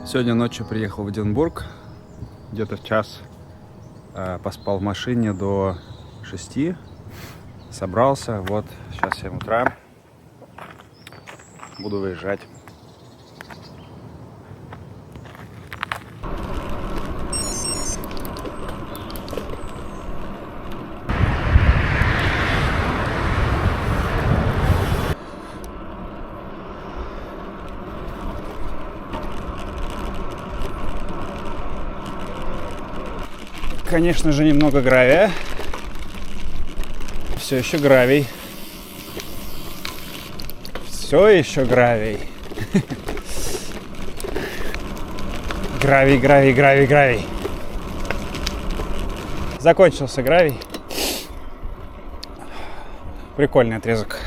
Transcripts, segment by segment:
Сегодня ночью приехал в Эдинбург, где-то в час поспал в машине до 6, собрался, вот сейчас 7 утра, буду выезжать. Конечно же, немного гравия. Все еще гравий. Все еще гравий. Гравий, гравий, гравий, гравий. Закончился гравий. Прикольный отрезок.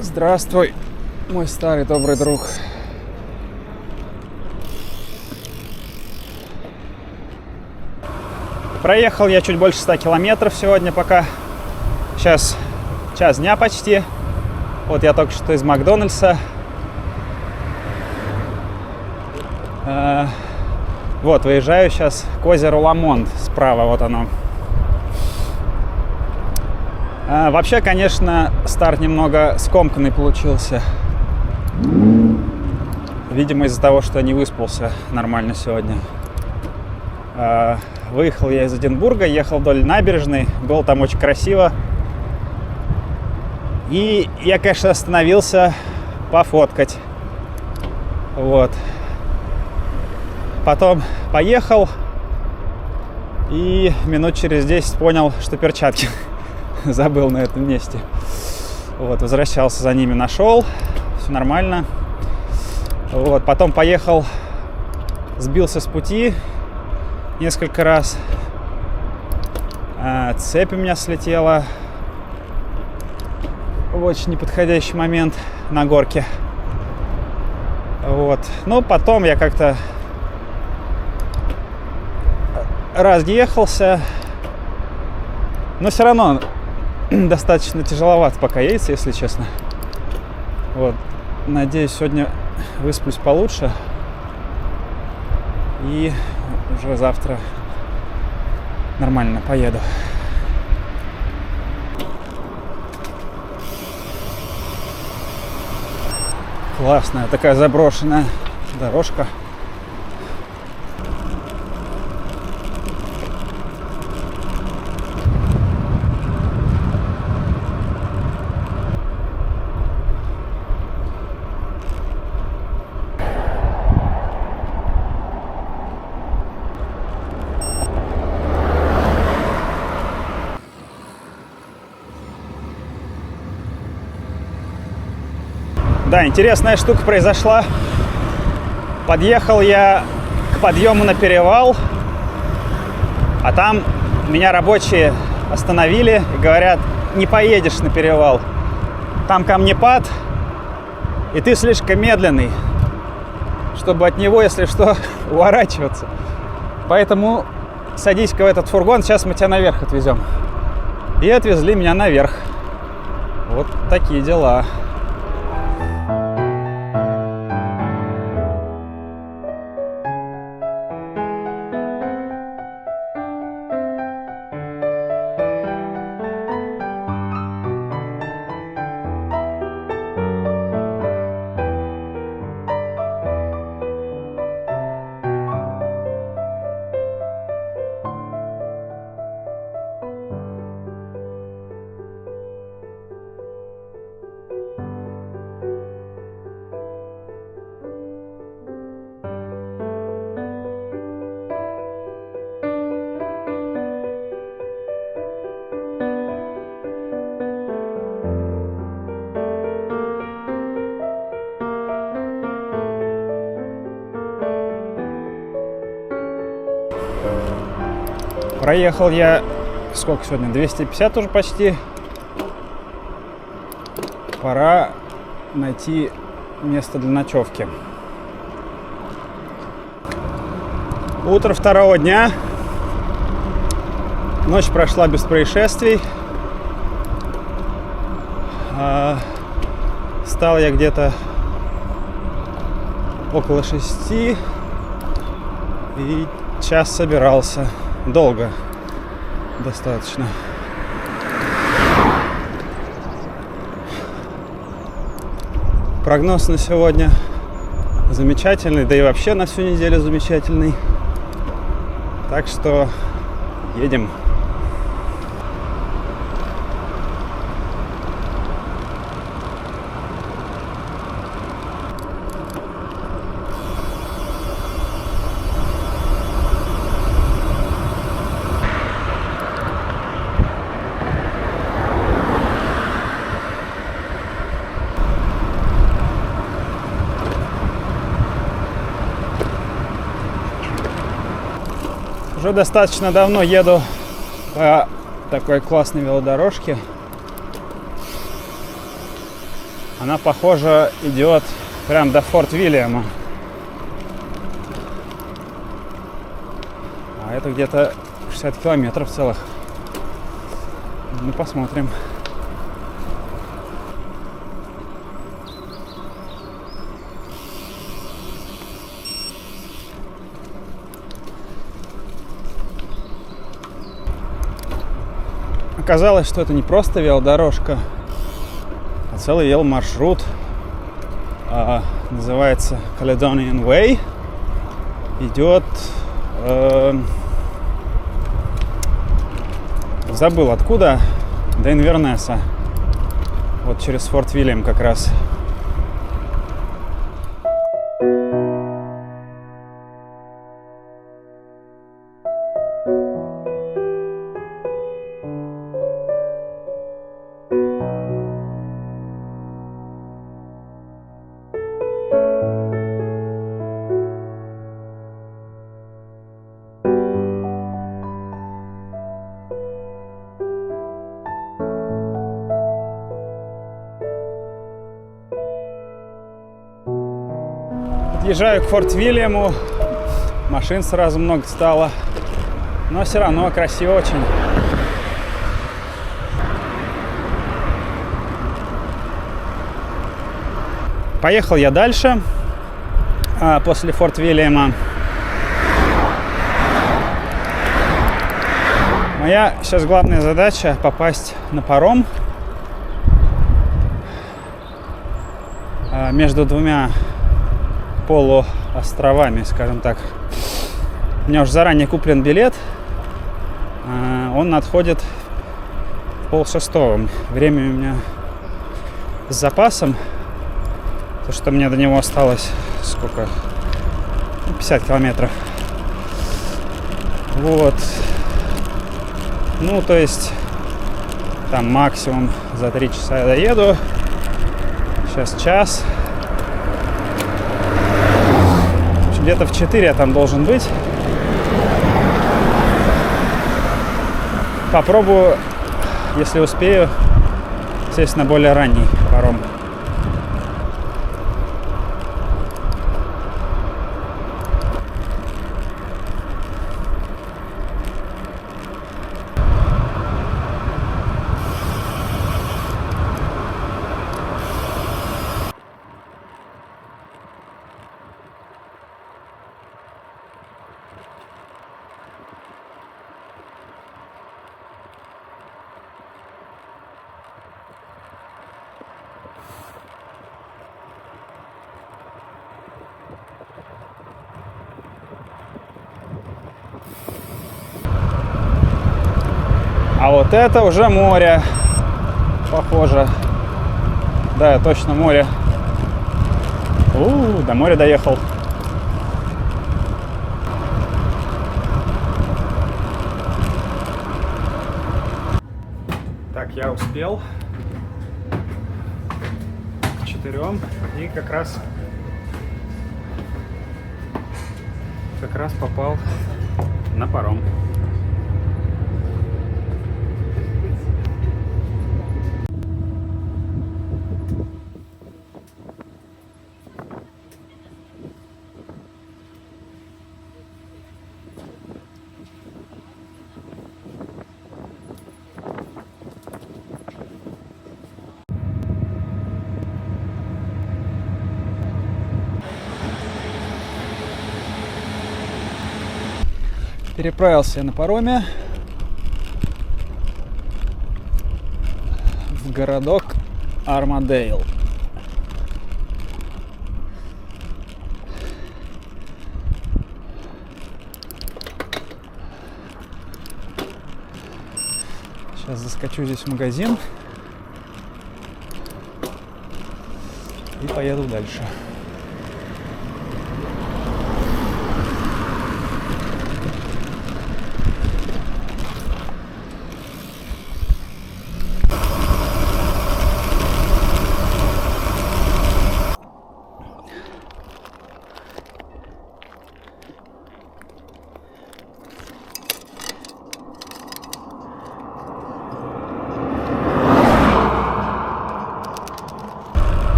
Здравствуй, мой старый добрый друг. Проехал я чуть больше 100 километров сегодня пока. Сейчас час дня почти. Вот я только что из Макдональдса. Вот, выезжаю сейчас к озеру Ламонт. Справа вот оно. Вообще, конечно, старт немного скомканный получился. Видимо, из-за того, что не выспался нормально сегодня. Выехал я из Эдинбурга, ехал вдоль набережной. Было там очень красиво. И я, конечно, остановился пофоткать. Вот. Потом поехал. И минут через 10 понял, что перчатки забыл на этом месте. Вот, возвращался за ними, нашел. Все нормально. Вот, потом поехал, сбился с пути несколько раз. Цепь у меня слетела в очень неподходящий момент на горке. Вот. Но потом я как-то разъехался. Но все равно достаточно тяжеловато пока едется, если честно. Вот. Надеюсь, сегодня высплюсь получше. И уже завтра нормально поеду. Классная такая заброшенная дорожка. Да, интересная штука произошла. Подъехал я к подъему на перевал, а там меня рабочие остановили и говорят: не поедешь на перевал. Там камнепад, и ты слишком медленный, чтобы от него, если что, уворачиваться. Поэтому садись-ка в этот фургон, сейчас мы тебя наверх отвезем. И отвезли меня наверх. Вот такие дела. Проехал я, сколько сегодня, 250 уже почти. Пора найти место для ночевки. Утро второго дня. Ночь прошла без происшествий. Встал я где-то около 6 и час собирался. Долго достаточно. Прогноз на сегодня замечательный, да и вообще на всю неделю замечательный. Так что едем. Уже достаточно давно еду по такой классной велодорожке. Она, похоже, идет прям до Форт Вильяма. А это где-то 60 километров целых. Ну, посмотрим. Оказалось, что это не просто велодорожка, а целый веломаршрут. Называется Caledonian Way. Идет... забыл откуда. До Инвернесса. Вот через Форт Вильям как раз. Подъезжаю к Форт Вильяму, машин сразу много стало, но все равно красиво очень. Поехал я дальше, после Форт Вильяма. Моя сейчас главная задача попасть на паром между двумя полуостровами, скажем так. У меня уже заранее куплен билет. Он отходит в 5:30. Время у меня с запасом. То, что мне до него осталось сколько? 50 километров. Вот. Ну, то есть там максимум за 3 часа я доеду. Сейчас час. Где-то в 4 я там должен быть. Попробую, если успею, сесть на более ранний паром. А вот это уже море, похоже. Да, точно море. До моря доехал. Так, я успел к 4 и как раз попал на паром. Переправился я на пароме в городок Армадейл. Сейчас заскочу здесь в магазин и поеду дальше.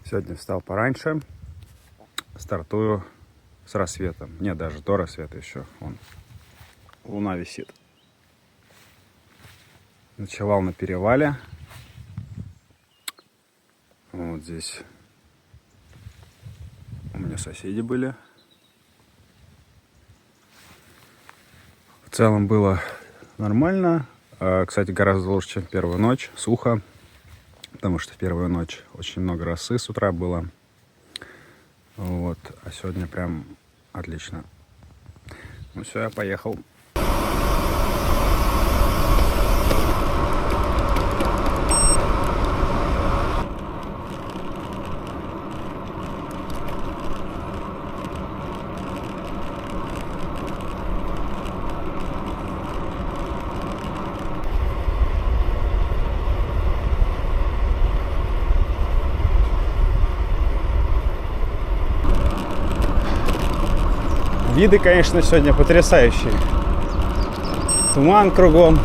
Сегодня встал пораньше, стартую с рассветом. Нет, даже до рассвета еще. Вон, луна висит. Ночевал на перевале. Вот здесь у меня соседи были. В целом было нормально. Кстати, гораздо лучше, чем первую ночь. Сухо. Потому что в первую ночь очень много росы с утра было. Вот. А сегодня прям отлично. Ну все, я поехал. Виды, конечно, сегодня потрясающие. Туман кругом.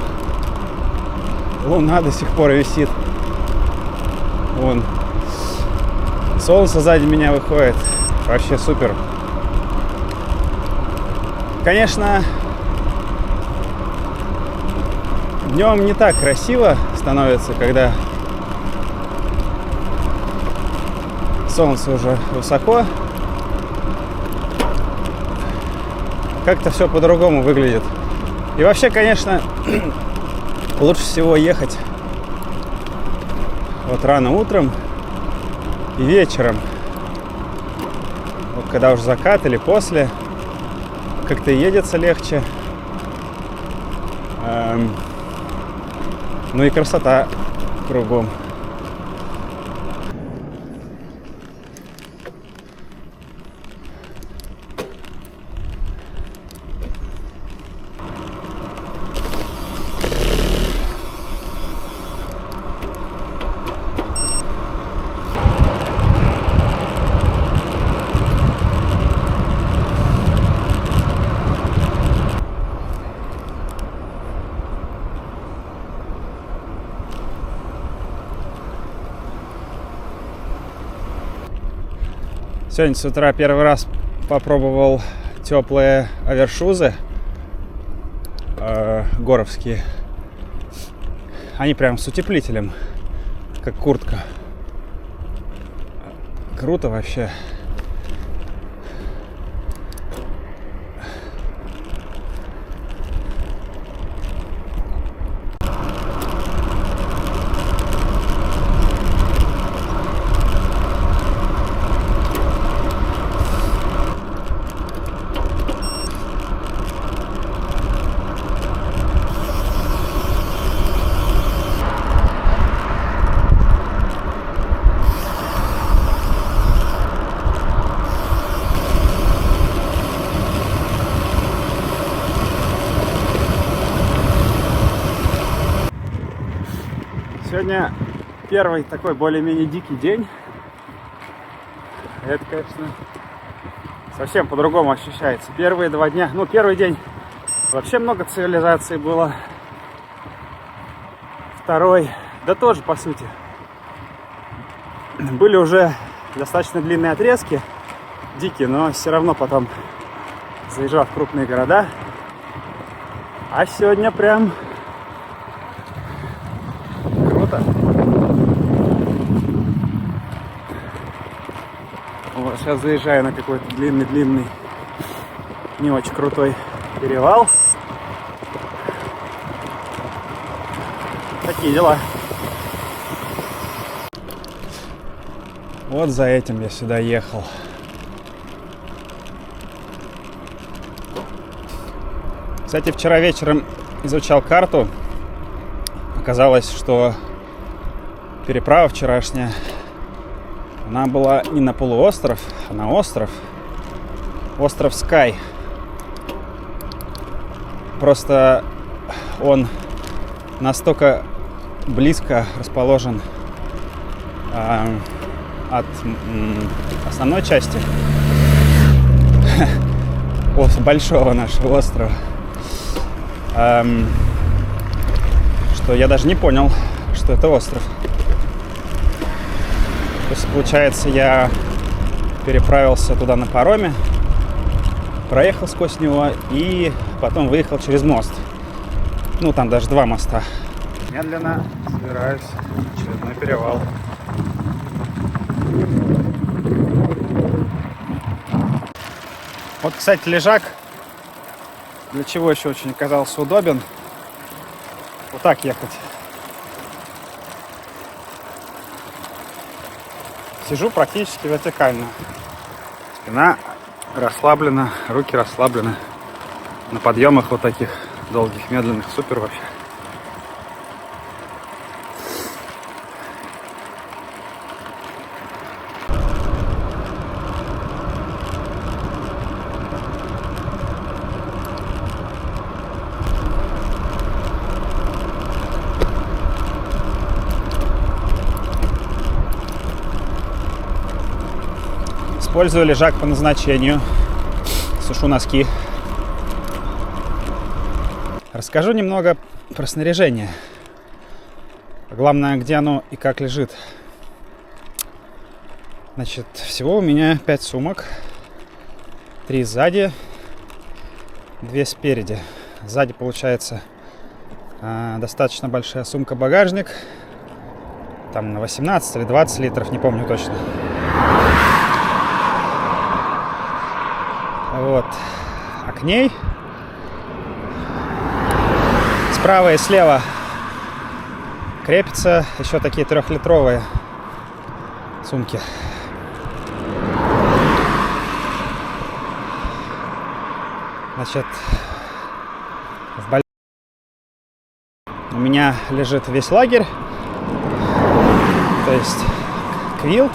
Луна до сих пор висит. Вон. Солнце сзади меня выходит. Вообще супер. Конечно, днем не так красиво становится, когда солнце уже высоко. Как-то все по-другому выглядит. И вообще, конечно, лучше всего ехать вот рано утром и вечером. Вот когда уже закат или после, как-то едется легче. Ну и красота кругом. Сегодня с утра первый раз попробовал теплые овершузы горовские. Они прям с утеплителем, как куртка. Круто вообще. Сегодня первый такой более-менее дикий день. Это, конечно, совсем по-другому ощущается. Первые 2 дня, ну, первый день вообще много цивилизации было. Второй, да тоже, по сути. Были уже достаточно длинные отрезки, дикие, но все равно потом заезжал в крупные города. А сегодня прям круто. Вот, сейчас заезжаю на какой-то длинный, не очень крутой перевал. Такие дела. Вот за этим я сюда ехал. Кстати, вчера вечером изучал карту. Оказалось, что переправа вчерашняя, она была не на полуостров, а на остров. Остров Скай. Просто он настолько близко расположен от основной части большого нашего острова, что я даже не понял, что это остров. То есть, получается, я переправился туда на пароме, проехал сквозь него и потом выехал через мост. Ну, там даже два моста. Медленно собираюсь в очередной перевал. Вот, кстати, лежак, для чего еще очень оказался удобен. Вот так ехать. Сижу практически вертикально. Спина расслаблена, руки расслаблены. На подъемах вот таких долгих, медленных, супер вообще. Использую лежак по назначению. Сушу носки. Расскажу немного про снаряжение. Главное, где оно и как лежит. Значит, всего у меня 5 сумок. 3 сзади, 2 спереди. Сзади получается достаточно большая сумка-багажник. Там на 18 или 20 литров, не помню точно. Вот. А к ней справа и слева крепятся еще такие 3-литровые сумки. Значит, у меня лежит весь лагерь, то есть квилт,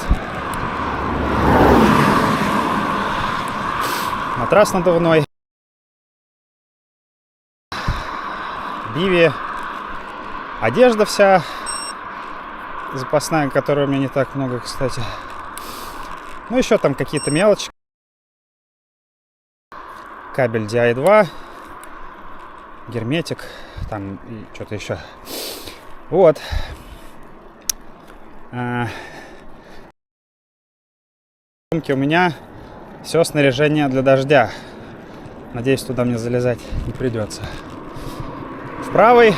матрас надувной, биви, одежда вся запасная, которой у меня не так много, кстати. Ну, еще там какие-то мелочи. Кабель DI2, герметик, там и что-то еще. Вот. В сумке у меня все снаряжение для дождя. Надеюсь, туда мне залезать не придется. В правой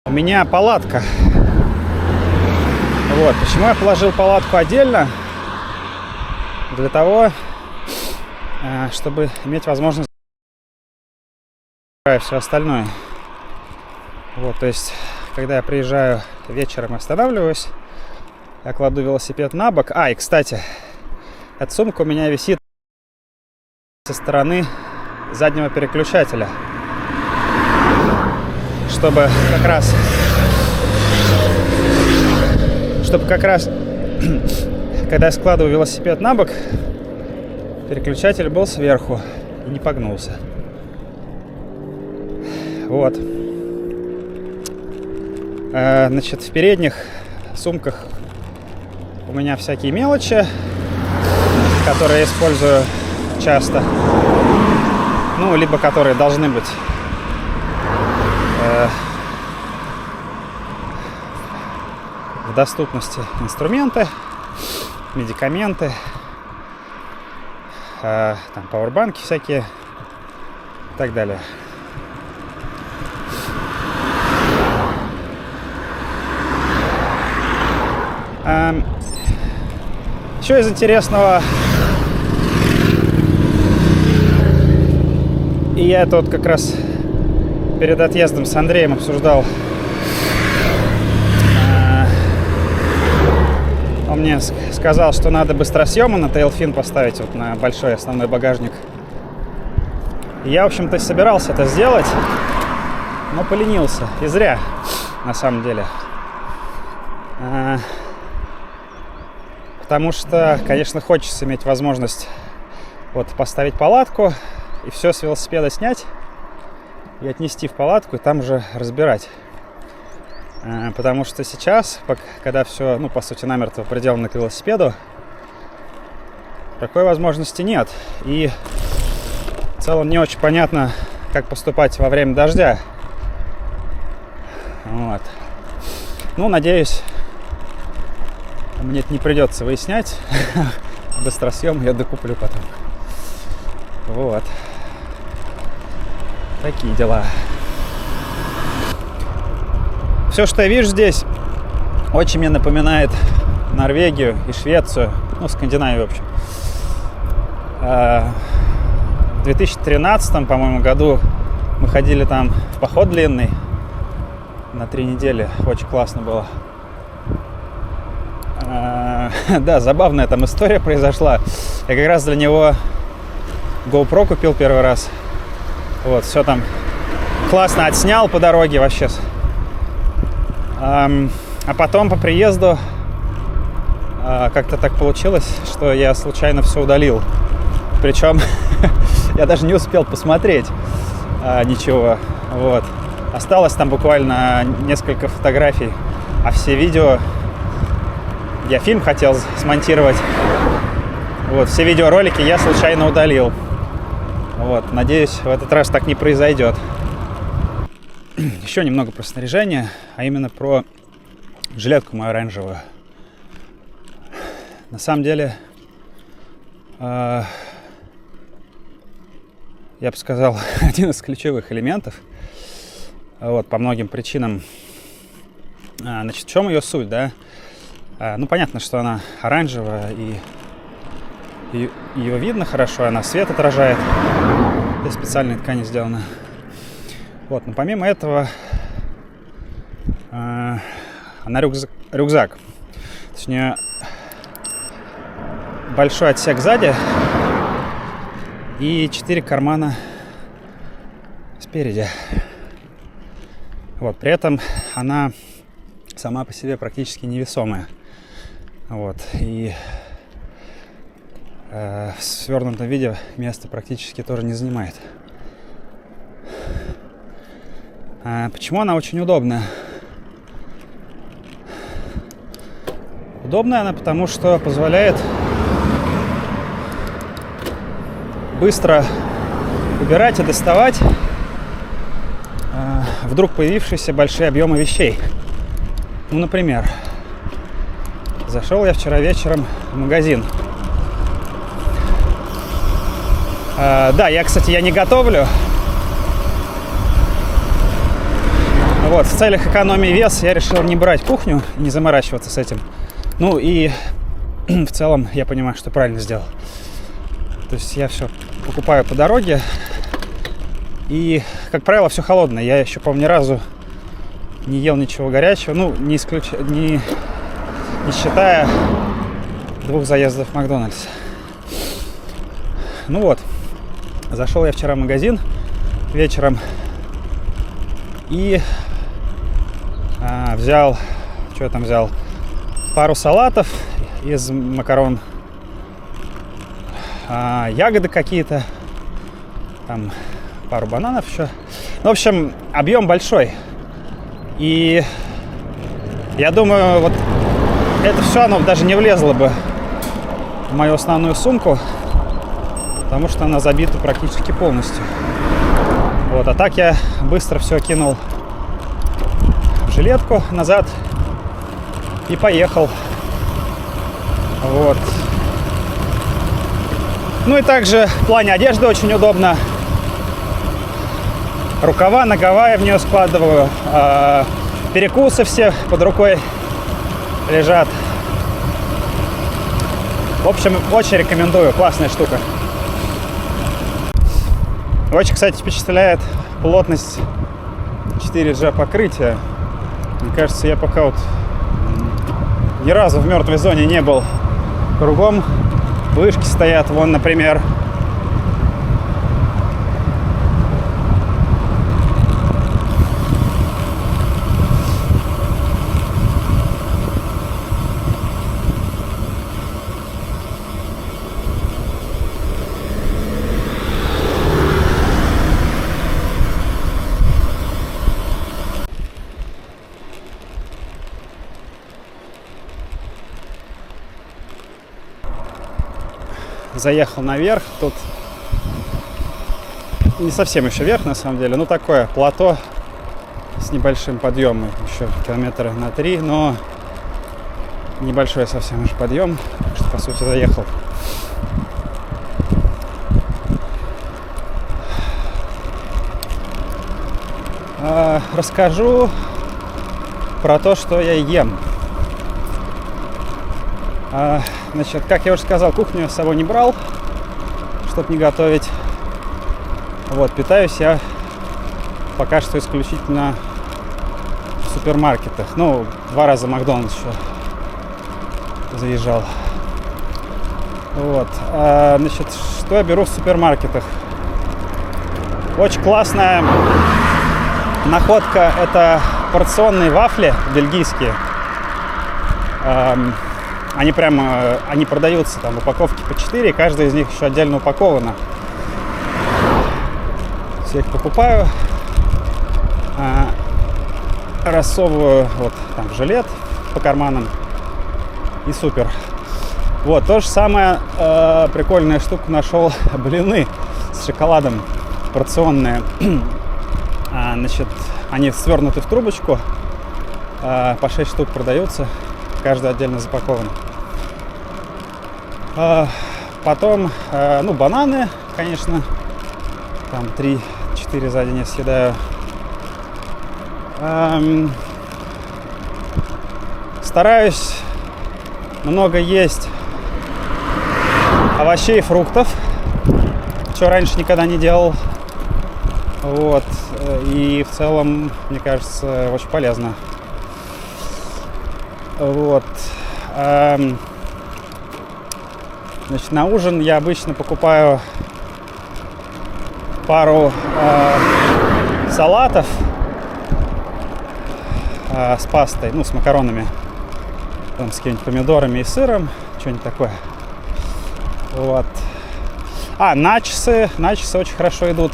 у меня палатка. Вот. Почему я положил палатку отдельно? Для того, чтобы иметь возможность все остальное. Вот, то есть, когда я приезжаю вечером и останавливаюсь, я кладу велосипед на бок. И, кстати, эта сумка у меня висит со стороны заднего переключателя, чтобы как раз когда я складываю велосипед на бок, переключатель был сверху и не погнулся. Вот. Значит, в передних сумках у меня всякие мелочи, которые я использую часто. Ну, либо которые должны быть доступности инструменты, медикаменты, там пауэрбанки всякие и так далее. Еще из интересного, и я это вот как раз перед отъездом с Андреем обсуждал. Он мне сказал, что надо быстросъемы на Tailfin поставить вот на большой основной багажник. И я, в общем-то, собирался это сделать, но поленился. И зря, на самом деле. Потому что, конечно, хочется иметь возможность вот поставить палатку и все с велосипеда снять и отнести в палатку и там уже разбирать. Потому что сейчас, когда все, по сути, намертво приделано к велосипеду, такой возможности нет. И в целом не очень понятно, как поступать во время дождя. Вот. Надеюсь, мне это не придется выяснять. Быстросъем я докуплю потом. Вот. Такие дела. Все, что я вижу здесь, очень мне напоминает Норвегию и Швецию. Скандинавию, в общем. В 2013, по-моему, году мы ходили там в поход длинный на 3 недели. Очень классно было. Да, забавная там история произошла. Я как раз для него GoPro купил первый раз. Вот, все там классно отснял по дороге вообще. А потом по приезду как-то так получилось, что я случайно все удалил. Причем я даже не успел посмотреть ничего. Вот. Осталось там буквально несколько фотографий, а все видео... Я фильм хотел смонтировать. Вот, все видеоролики я случайно удалил. Вот, надеюсь, в этот раз так не произойдет. Еще немного про снаряжение, а именно про жилетку мою оранжевую. На самом деле, я бы сказал, один из ключевых элементов. Вот, по многим причинам. Значит, в чем ее суть, да? Понятно, что она оранжевая, и ее видно хорошо, она свет отражает. Из специальной ткани сделана. Вот, но помимо этого, она рюкзак. Точнее, большой отсек сзади и 4 кармана спереди. Вот, при этом она сама по себе практически невесомая. Вот, и в свернутом виде место практически тоже не занимает. Почему она очень удобная? Удобная она потому, что позволяет быстро убирать и доставать вдруг появившиеся большие объемы вещей. Например, зашел я вчера вечером в магазин. Да, я не готовлю. Вот, в целях экономии веса я решил не брать кухню, не заморачиваться с этим. И в целом я понимаю, что правильно сделал. То есть я все покупаю по дороге. И, как правило, все холодное. Я еще, по-моему, ни разу не ел ничего горячего. Не считая 2 заездов в Макдональдс. Вот. Зашел я вчера в магазин вечером и взял пару салатов из макарон, ягоды какие-то, там пару бананов еще. В общем, объем большой. И я думаю, вот это все, оно даже не влезло бы в мою основную сумку, потому что она забита практически полностью. Вот, а так я быстро все кинул в жилетку назад. и поехал. Вот. Ну и также в плане одежды очень удобно. Рукава на Гавайи в нее складываю. Перекусы все под рукой лежат. В общем, очень рекомендую. Классная штука. Очень, кстати, впечатляет плотность 4G покрытия. Мне кажется, я пока вот ни разу в мертвой зоне не был. Кругом вышки стоят. Вон, например, заехал наверх. Тут не совсем еще верх, на самом деле. Ну, такое плато с небольшим подъемом. Еще километра на 3, но небольшой совсем уж подъем. Так что, по сути, заехал. Расскажу про то, что я ем. Значит, как я уже сказал, кухню с собой не брал, чтобы не готовить. Вот, питаюсь я пока что исключительно в супермаркетах. Ну, 2 раза в Макдональдс еще заезжал. Вот. Значит, что я беру в супермаркетах? Очень классная находка — это порционные вафли бельгийские. Они продаются там в упаковке по 4, каждая из них еще отдельно упакована. Я их покупаю, рассовываю вот там в жилет по карманам, и супер. Вот, то же самое, прикольная штука нашел, блины с шоколадом порционные. Значит, они свернуты в трубочку, по 6 штук продаются, каждая отдельно запакована. Потом, ну, бананы, конечно, там 3-4 за день я съедаю. Стараюсь много есть овощей и фруктов, что раньше никогда не делал. Вот. И в целом, мне кажется, очень полезно. Вот. Значит, на ужин я обычно покупаю пару салатов с пастой, ну, с макаронами, там, с какими-нибудь помидорами и сыром, что-нибудь такое. Вот. Начосы очень хорошо идут.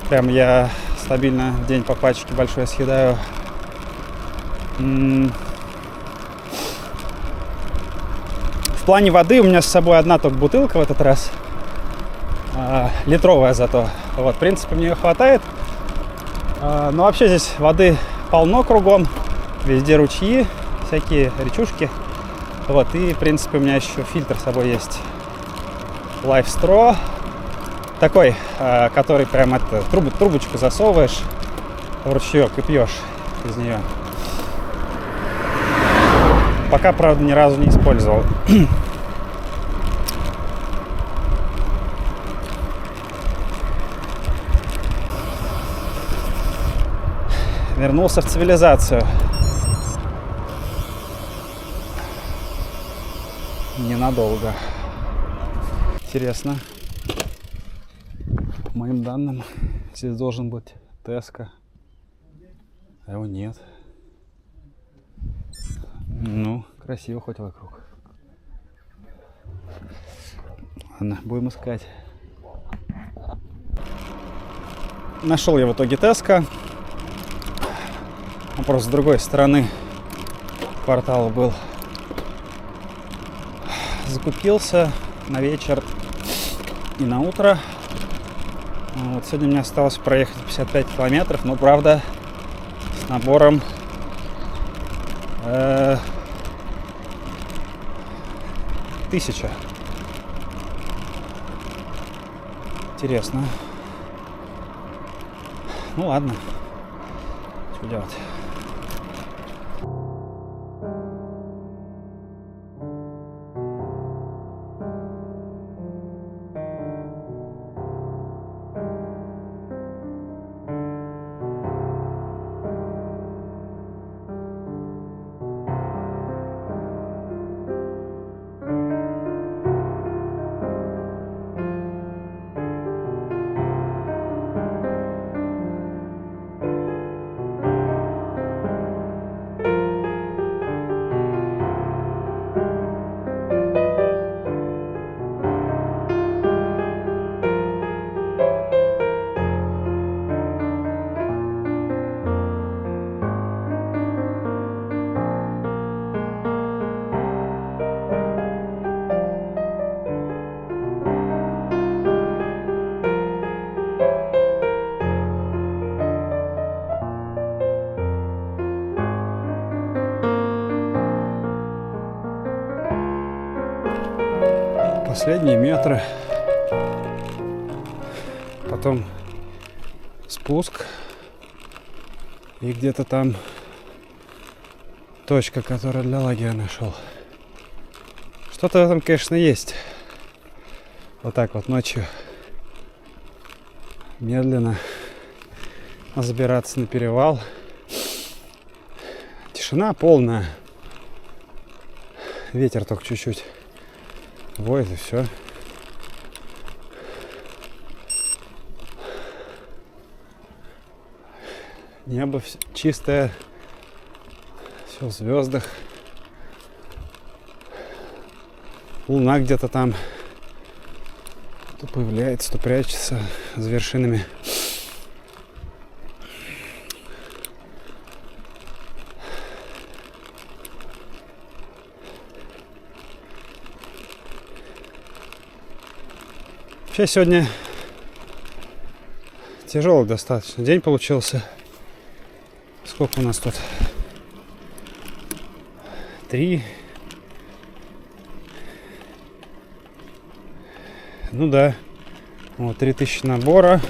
Прям я стабильно в день по пачке большой съедаю. В плане воды у меня с собой одна только бутылка в этот раз. Литровая зато. Вот, в принципе, мне ее хватает. Но вообще здесь воды полно кругом. Везде ручьи, всякие речушки. Вот, и, в принципе, у меня еще фильтр с собой есть. Life Straw. Такой, который прям трубочку засовываешь в ручеек и пьешь из нее. Пока, правда, ни разу не использовал. Вернулся в цивилизацию. Ненадолго. Интересно. По моим данным, здесь должен быть Tesco. А его нет. Ну, красиво хоть вокруг. Ладно, будем искать. Нашел я в итоге Tesco. Он просто с другой стороны квартала был. Закупился на вечер и на утро. Вот сегодня мне осталось проехать 55 километров, но правда с набором 1000. Интересно. Ну ладно. Что делать? Последние метры, потом спуск, и где-то там точка, которая для лагеря нашел. Что-то в этом, конечно, есть. Вот так вот ночью медленно забираться на перевал. Тишина полная, ветер только чуть-чуть воет, и все. Небо чистое, все в звездах. Луна где-то там то появляется, то прячется за вершинами. Вообще сегодня тяжелый достаточно день получился. Сколько у нас тут? 3. Ну да. Вот 3000 набора.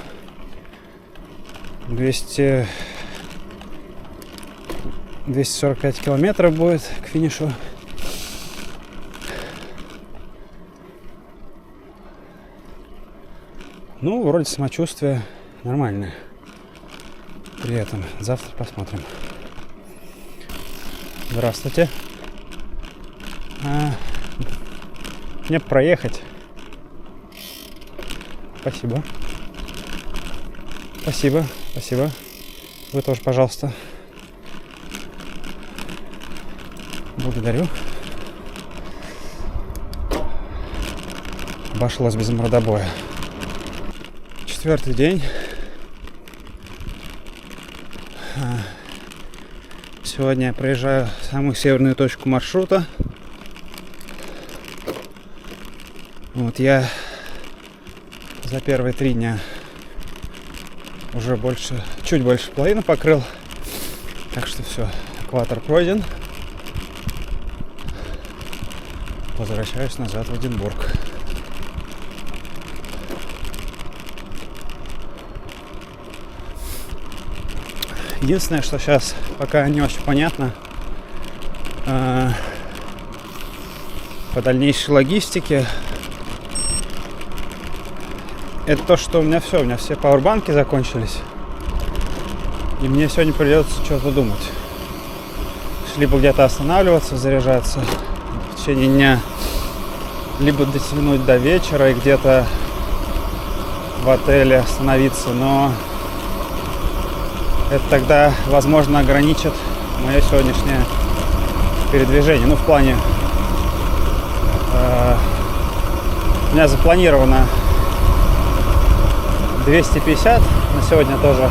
245 километров будет к финишу. Ну, вроде самочувствие нормальное. При этом завтра посмотрим. Здравствуйте. Мне проехать. Спасибо. Спасибо, спасибо. Вы тоже, пожалуйста. Благодарю. Обошлось без мордобоя. 4-й день. Сегодня я проезжаю самую северную точку маршрута. Вот я за первые 3 дня уже чуть больше половины покрыл. Так что все, экватор пройден. Возвращаюсь назад в Эдинбург. Единственное, что сейчас пока не очень понятно по дальнейшей логистике, это то, что у меня все пауэрбанки закончились. И мне сегодня придется что-то думать. Либо где-то останавливаться, заряжаться в течение дня, либо дотянуть до вечера и где-то в отеле остановиться. Но это тогда, возможно, ограничит мое сегодняшнее передвижение. Ну, в плане... у меня запланировано 250 на сегодня тоже.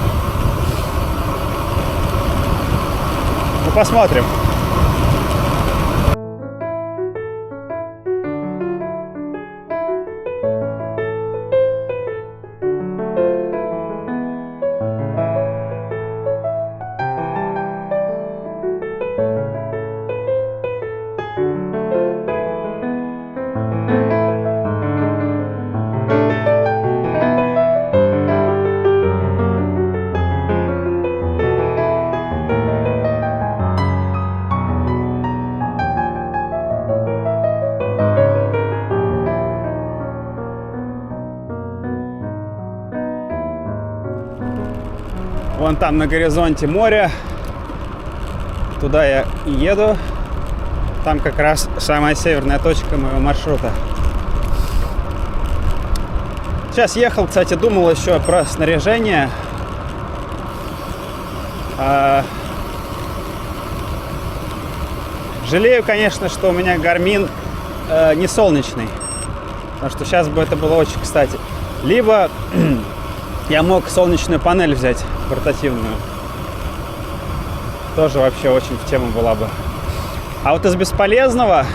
Ну, посмотрим. Вон там на горизонте море. Туда я и еду. Там как раз самая северная точка моего маршрута. Сейчас ехал, кстати, думал еще про снаряжение. Жалею, конечно, что у меня Garmin не солнечный. Потому что сейчас бы это было очень кстати. Либо я мог солнечную панель взять, портативную. Тоже вообще очень в тему была бы. А вот из бесполезного,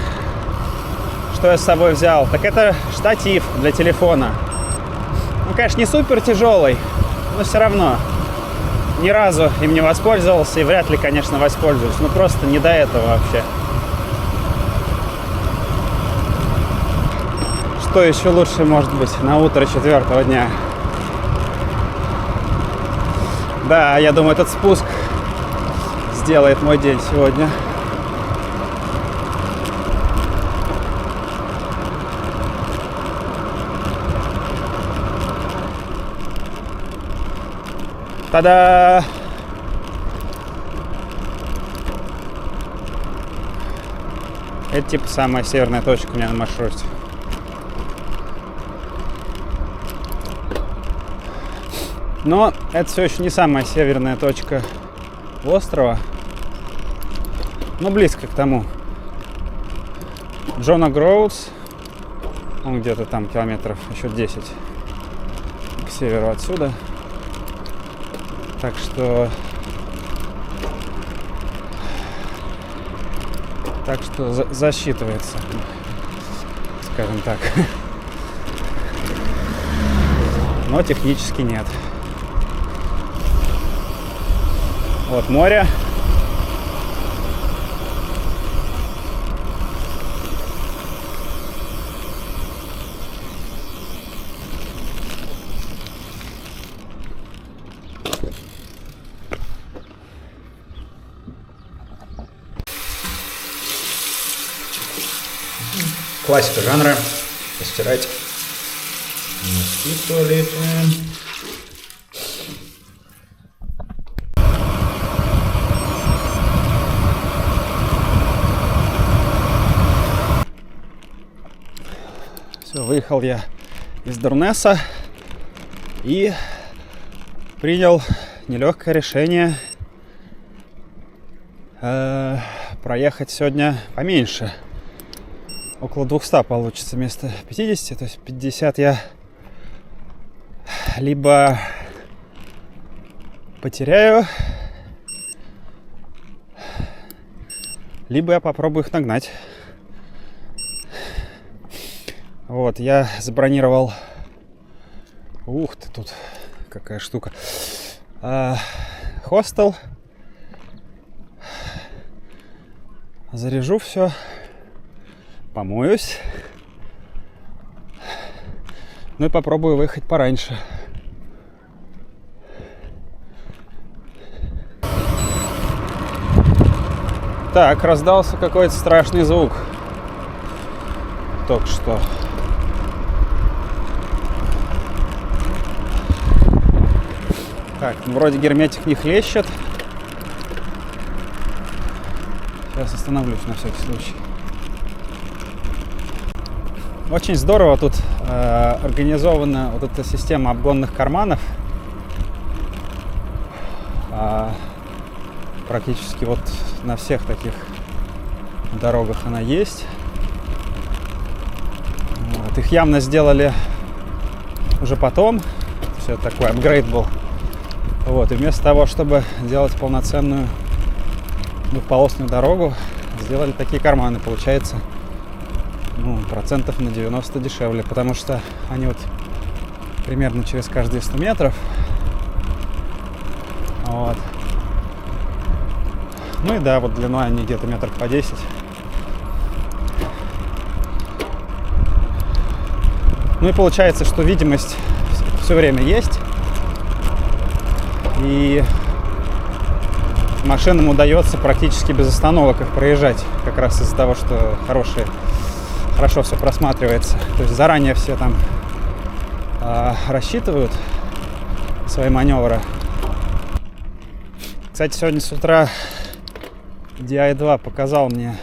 что я с собой взял, так это штатив для телефона. Ну, конечно, не супер тяжелый, но все равно ни разу им не воспользовался и вряд ли, конечно, воспользуюсь. Ну, просто не до этого вообще. Что еще лучше может быть на утро 4-го дня? Да, я думаю, этот спуск сделает мой день сегодня. Та-да! Это типа самая северная точка у меня на маршруте. Но это все еще не самая северная точка острова. Но близко к тому. Джона Гроудс. Он где-то там километров еще 10 к северу отсюда. Так что засчитывается, скажем так. Но технически нет. Вот море. Классика жанра. Постирать носки в туалете. Все, выехал я из Дурнеса и принял нелегкое решение проехать сегодня поменьше. Около 200 получится вместо 50, то есть 50 я либо потеряю, либо я попробую их нагнать. Вот, я забронировал. Ух ты, тут какая штука. Хостел. Заряжу все. Помоюсь. Ну и попробую выехать пораньше. Так, раздался какой-то страшный звук. Только что. Так, ну, вроде герметик не хлещет. Сейчас остановлюсь на всякий случай. Очень здорово тут организована вот эта система обгонных карманов. Практически вот на всех таких дорогах она есть. Вот, их явно сделали уже потом. Все это такой апгрейд был. Вот, и вместо того, чтобы делать полноценную двухполосную дорогу, сделали такие карманы. Получается, процентов на 90 дешевле, потому что они вот примерно через каждые 100 метров. Вот. Ну и да, вот длиной они где-то метров по 10. Ну и получается, что видимость все время есть. И машинам удается практически без остановок их проезжать. Как раз из-за того, что хорошо все просматривается. То есть заранее все там рассчитывают свои маневры. Кстати, сегодня с утра DI2 показал мне,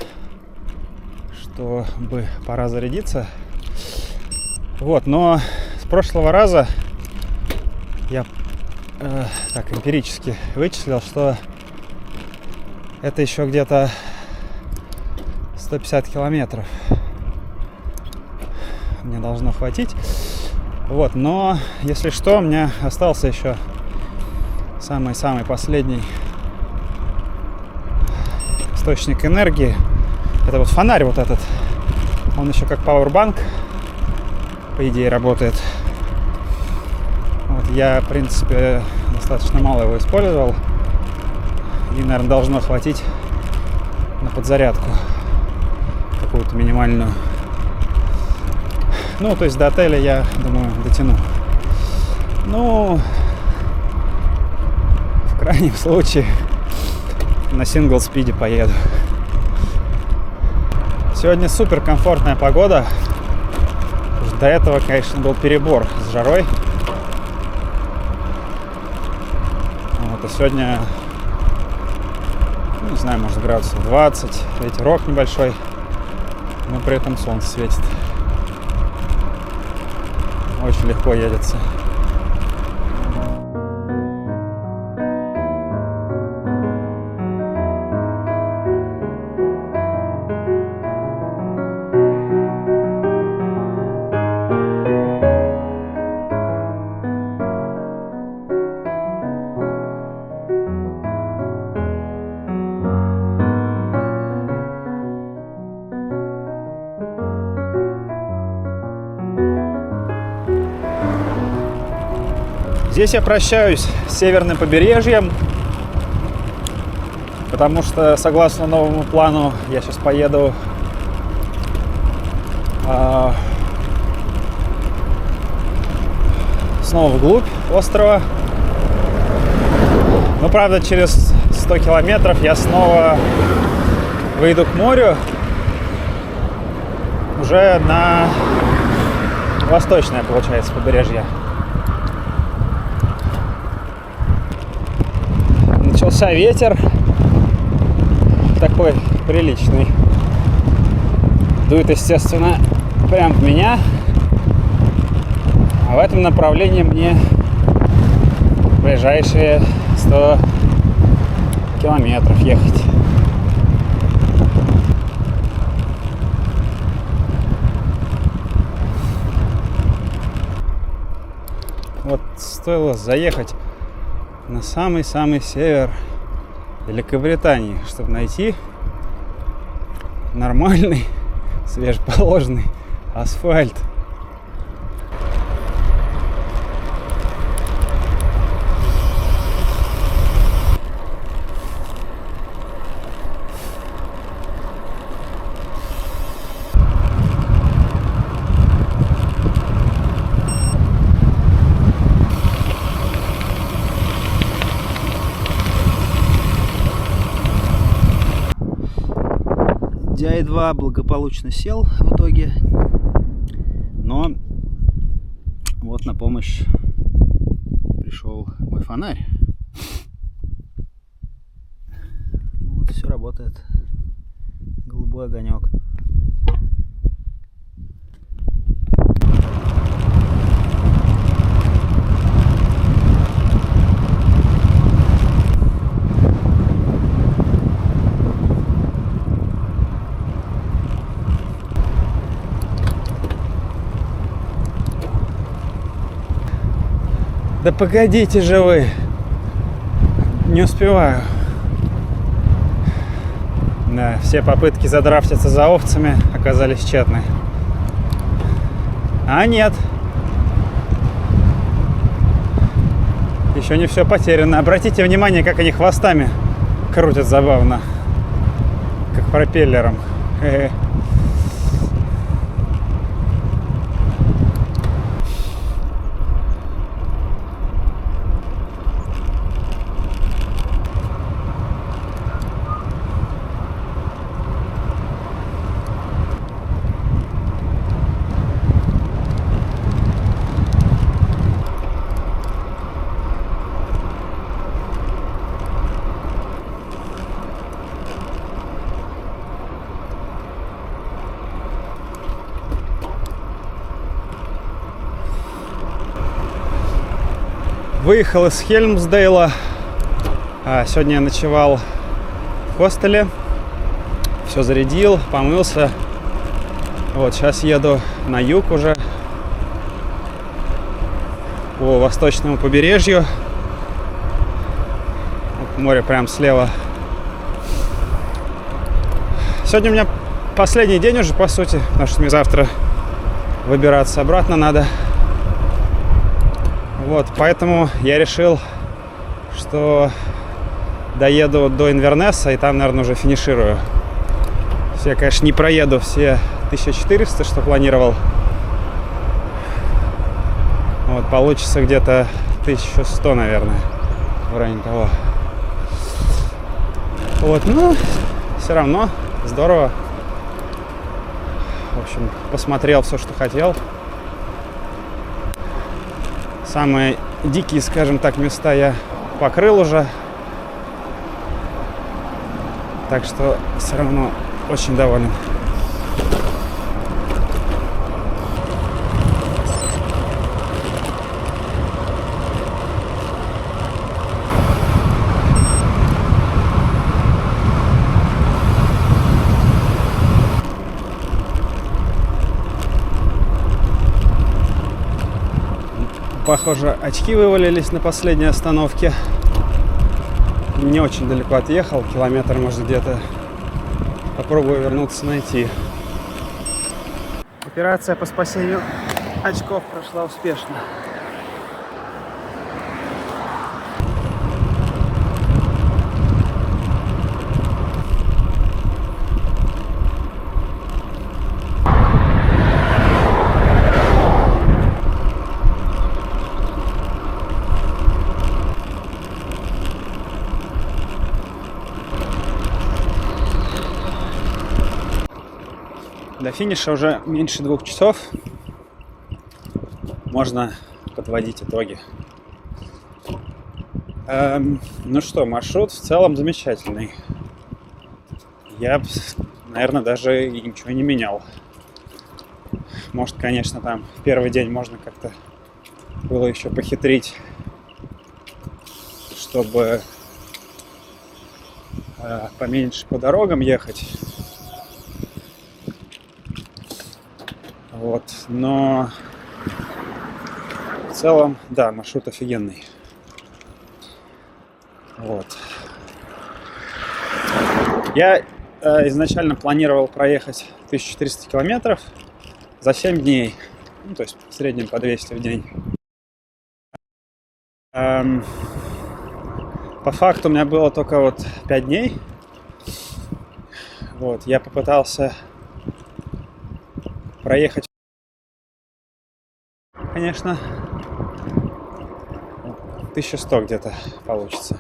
что бы пора зарядиться. Вот, но с прошлого раза я так эмпирически вычислил, что это еще где-то 150 километров мне должно хватить. Вот, но если что, у меня остался еще самый-самый последний источник энергии. Это вот фонарь вот этот. Он еще как пауэрбанк, по идее, работает. Вот, я, в принципе, достаточно мало его использовал. И, наверное, должно хватить на подзарядку какую-то минимальную. Ну, то есть до отеля я, думаю, дотяну. Ну, в крайнем случае, на сингл-спиде поеду. Сегодня супер комфортная погода. До этого, конечно, был перебор с жарой. Вот, а сегодня, не знаю, может, градусов 20. Ветерок небольшой, но при этом солнце светит. Очень легко едется. Здесь я прощаюсь с северным побережьем, потому что, согласно новому плану, я сейчас поеду снова вглубь острова. Но, правда, через 100 километров я снова выйду к морю, уже на восточное, получается, побережье. Начался ветер такой приличный. Дует, естественно, прям в меня. А в этом направлении мне ближайшие 100 километров ехать. Вот стоило заехать на самый-самый север Великобритании, чтобы найти нормальный, свежеположенный асфальт. DI2 благополучно сел в итоге, но вот на помощь пришел мой фонарь. Вот все работает, голубой огонек. Да погодите же вы, не успеваю. Да, все попытки задрафтиться за овцами оказались тщетны. А нет, еще не все потеряно. Обратите внимание, как они хвостами крутят забавно, как пропеллером. Выехал из Хельмсдейла. Сегодня я ночевал в хостеле. Все зарядил, помылся. Вот, сейчас еду на юг уже. По восточному побережью. Вот море прям слева. Сегодня у меня последний день уже, по сути, потому что мне завтра выбираться обратно надо. Вот, поэтому я решил, что доеду до Инвернесса и там, наверное, уже финиширую. Я, конечно, не проеду все 1400, что планировал. Вот, получится где-то 1100, наверное, в районе того. Вот, ну, все равно здорово. В общем, посмотрел все, что хотел. Самые дикие, скажем так, места я покрыл уже. Так что все равно очень доволен. Похоже, очки вывалились на последней остановке. Не очень далеко отъехал, километр, может, где-то. Попробую вернуться, найти. Операция по спасению очков прошла успешно. До финиша уже меньше 2 часов. Можно подводить итоги. Ну что, маршрут в целом замечательный. Я, наверное, даже ничего не менял. Может, конечно, там в первый день можно как-то было еще похитрить, чтобы поменьше по дорогам ехать. Вот, но в целом, да, маршрут офигенный. Вот. Я изначально планировал проехать 1400 километров за 7 дней. Ну, то есть в среднем по 200 в день. По факту у меня было только вот 5 дней. Вот, я попытался проехать, конечно, 1100 где-то получится.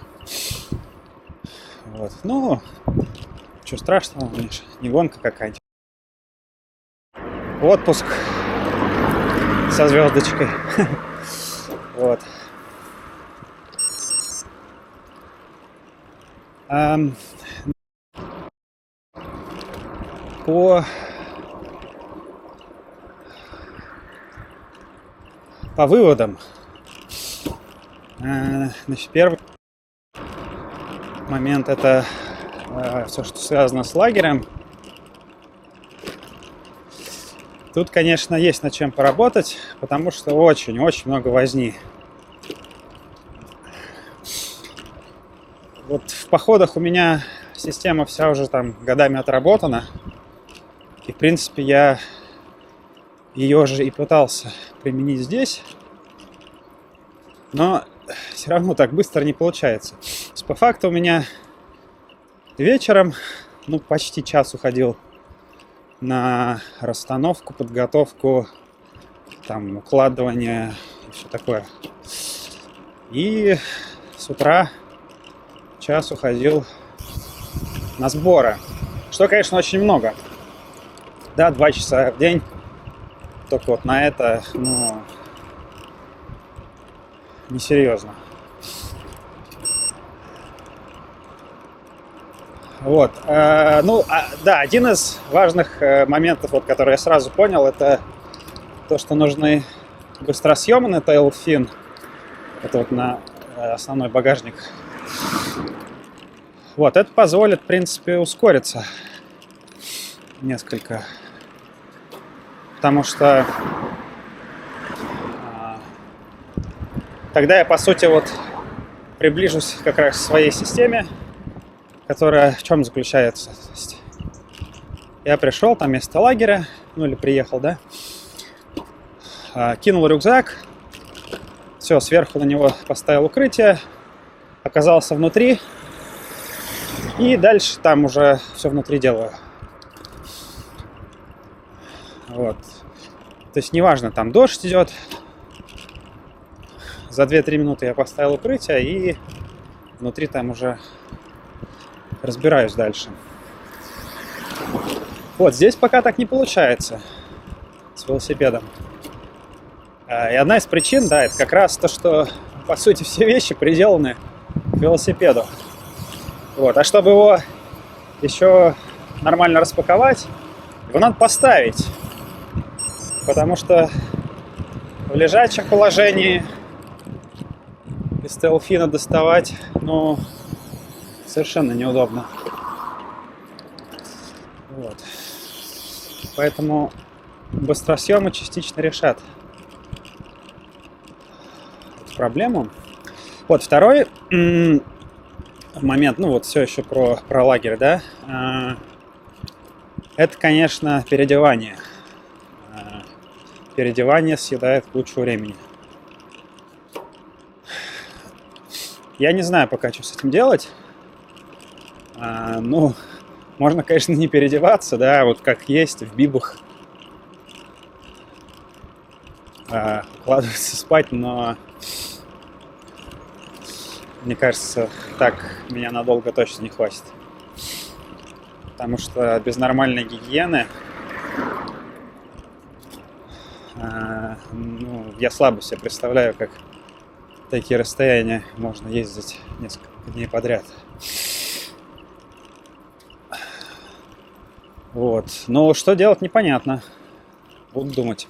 Вот. Ну, ничего страшного, не гонка какая-нибудь. Отпуск со звездочкой. Вот. По выводам. Значит, первый момент — это все, что связано с лагерем. Тут, конечно, есть над чем поработать, потому что очень-очень много возни. Вот в походах у меня система вся уже там годами отработана. И, в принципе, я ее же и пытался применить здесь. Но все равно так быстро не получается. То есть, по факту у меня вечером, ну, почти час уходил на расстановку, подготовку, там, укладывание и все такое. И с утра час уходил на сборы. Что, конечно, очень много. Да, 2 часа в день. Только вот на это, ну, несерьезно. Вот. Да, один из важных моментов, вот, который я сразу понял, это то, что нужны быстросъемы на Tailfin. Это вот на основной багажник. Вот, это позволит, в принципе, ускориться несколько. Потому что тогда я, по сути, вот приближусь как раз к своей системе, которая в чем заключается. То есть я пришел, там место лагеря, ну или приехал, да, кинул рюкзак, все, сверху на него поставил укрытие, оказался внутри, и дальше там уже все внутри делаю. Вот. То есть неважно, там дождь идет, за 2-3 минуты я поставил укрытие, и внутри там уже разбираюсь дальше. Вот, здесь пока так не получается с велосипедом. И одна из причин, да, это как раз то, что, по сути, все вещи приделаны к велосипеду. Вот. А чтобы его еще нормально распаковать, его надо поставить. Потому что в лежачем положении из телфина доставать, ну, совершенно неудобно. Вот. Поэтому быстросъемы частично решат эту проблему. Вот второй момент, ну вот все еще про лагерь, да, это, конечно, переодевание. Переодевание съедает кучу времени. Я не знаю пока, что с этим делать. Ну, можно, конечно, не переодеваться, да, вот как есть в бибах. Укладываться спать, но мне кажется, так меня надолго точно не хватит. Потому что без нормальной гигиены ну, я слабо себе представляю, как такие расстояния можно ездить несколько дней подряд. Вот. Но что делать, непонятно. Буду думать.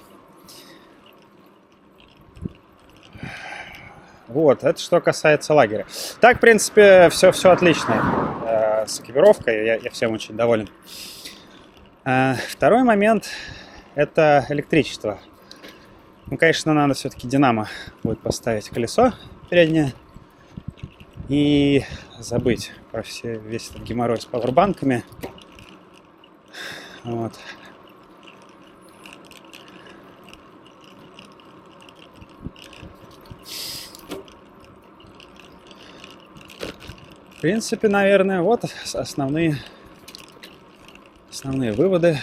Вот, это что касается лагеря. Так, в принципе, все отлично с экипировкой. Я всем очень доволен. Второй момент – это электричество. Ну, конечно, надо все-таки динамо будет поставить колесо переднее и забыть про весь этот геморрой с пауэрбанками. Вот. В принципе, наверное, вот основные выводы.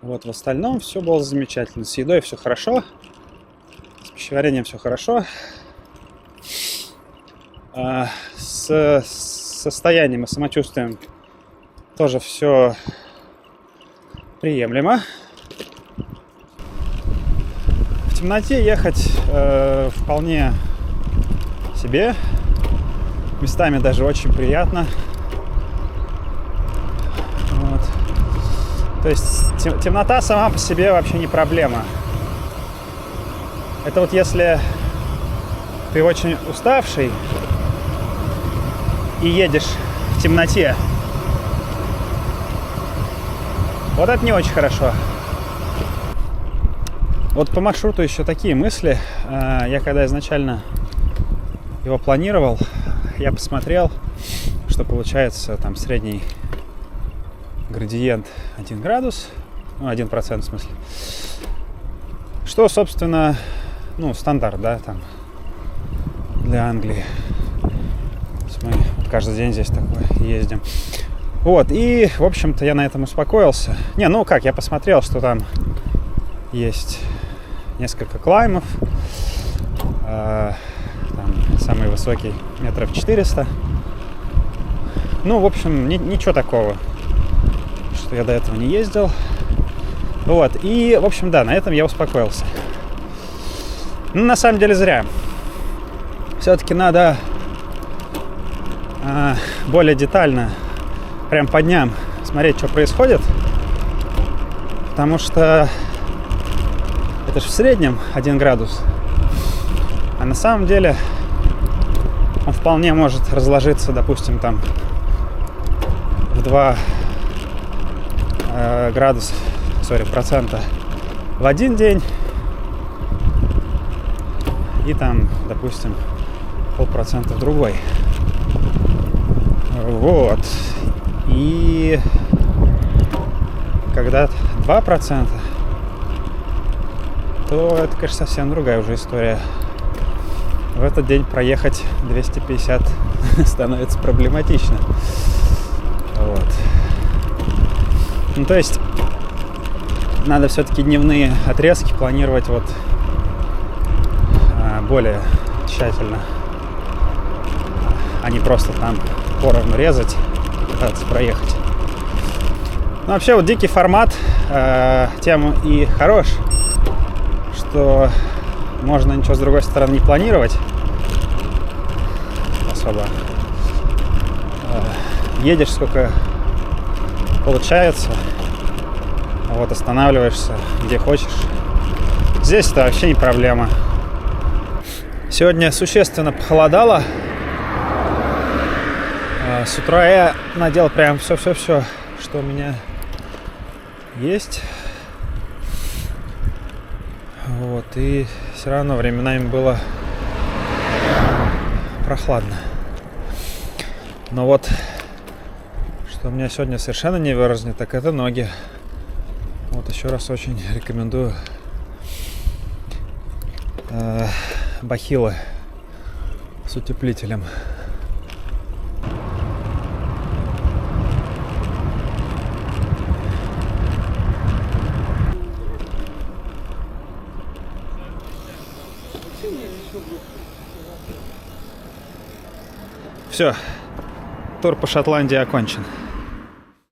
Вот, в остальном все было замечательно. С едой все хорошо. С пищеварением все хорошо. С состоянием и самочувствием тоже все приемлемо. В темноте ехать вполне себе. Местами даже очень приятно. Вот. То есть темнота сама по себе вообще не проблема. Это вот если ты очень уставший и едешь в темноте, вот это не очень хорошо. Вот по маршруту еще такие мысли. Я когда изначально его планировал, я посмотрел, что получается там средний градиент 1 градус, ну 1% в смысле. Что, собственно, ну стандарт, да, там для Англии. Мы каждый день здесь такой ездим. Вот, и, в общем-то, я на этом успокоился. Не, ну как, я посмотрел, что там есть несколько клаймов. Там самый высокий 400 метров. Ну, в общем, ничего такого, что я до этого не ездил. Вот, и, в общем, да, на этом я успокоился. Ну, на самом деле, зря. Все-таки надо более детально, прям по дням, смотреть, что происходит. Потому что Это же в среднем 1 градус. А на самом деле он вполне может разложиться, допустим, там в 2 процента в один день и там, допустим, 0,5% в другой. Вот. И когда 2%, то это, конечно, совсем другая уже история. В этот день проехать 250 становится проблематично. Вот. Ну, то есть надо все-таки дневные отрезки планировать вот более тщательно, а не просто там поровну резать, пытаться проехать. Ну, вообще вот дикий формат тем и хорош, что можно ничего с другой стороны не планировать особо. Едешь сколько получается, вот останавливаешься где хочешь. Здесь это вообще не проблема. Сегодня существенно похолодало. С утра я надел прям все, что у меня есть. Вот, и все равно временами было прохладно. Но вот, что у меня сегодня совершенно не выразнет, так это ноги. Вот еще раз очень рекомендую бахилы с утеплителем. Все, тур по Шотландии окончен.